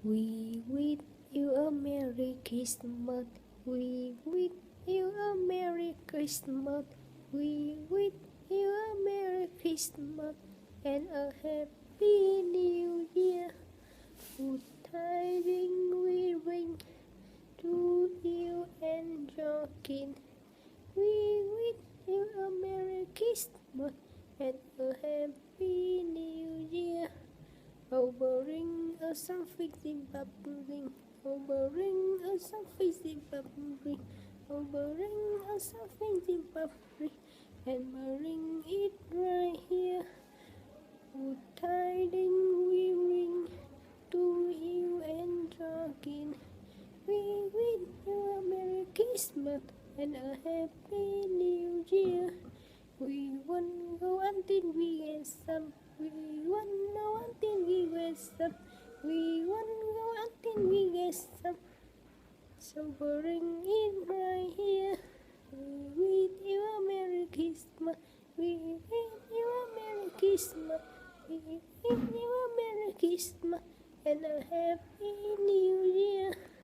We wish you a Merry Christmas. We wish you a Merry Christmas. We wish you a Merry Christmas and a Happy New Year. Good tidings we bring to you and your kin. We wish you a Merry Christmas and a Happy New Year. Overing a something bubbling, overing a something bubbling, overing a something bubbling, and bring it right here. Good tidings we bring to you and your kin. We wish you a Merry Christmas and a Happy New Year. We won't go until we get some. We won't go until we get some. We won't go until we get some. So bring it right here. We wish you a Merry Christmas. We wish you a Merry Christmas. We wish you a Merry Christmas and a Happy New Year.